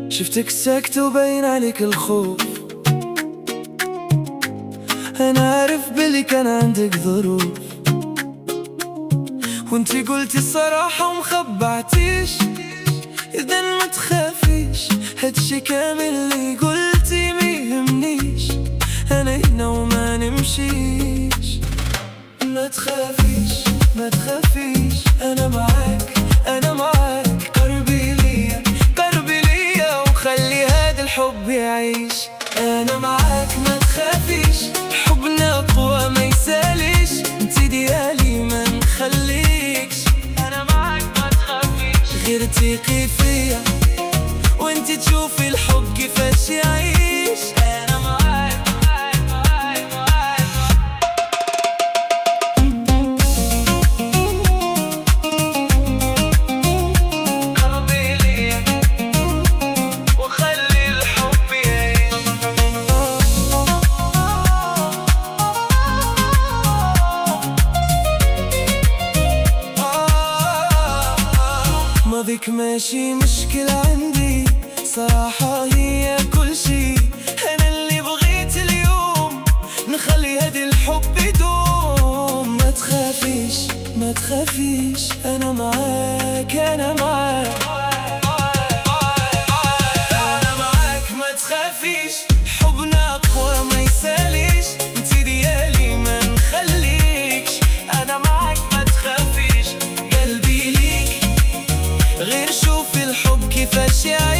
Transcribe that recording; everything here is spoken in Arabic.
شفتك ساكت وباين عليك الخوف، انا عارف بلي كان عندك ظروف، وانتي قلتي الصراحة ومخبعتيش. اذا ما تخافيش، هادشي كامل اللي قلتي ميهمنيش، انا هنا وما نمشيش. ما تخافيش ما تخافيش، انا معاك انا معاك، قربي ليا قربي ليا وخلي هذا الحب يعيش. انا معاك ما تخافيش، حبنا اقوى ما يساليش، انتي ديالي ما نخليكش. انا معاك ما تخافيش، غير تيقي فيا وانتي تشوفي الحب كيفاش يعيش. انا معاك معاك معاك معاك قربي ليا وخلي الحب يعيش. ماضيك ماشي مشكلة عندي، صراحة هي كل شي. أنا اللي بغيت اليوم نخلي هادي الحب يدوم. ما تخافيش ما تخافيش، أنا معاك أنا معاك أنا معاك ما تخافيش، حبنا أقوى ما يساليش، انتي ديالي ما نخليكش. أنا معاك ما تخافيش، قلبي ليك غير شوف الحب كيفاش يعيش.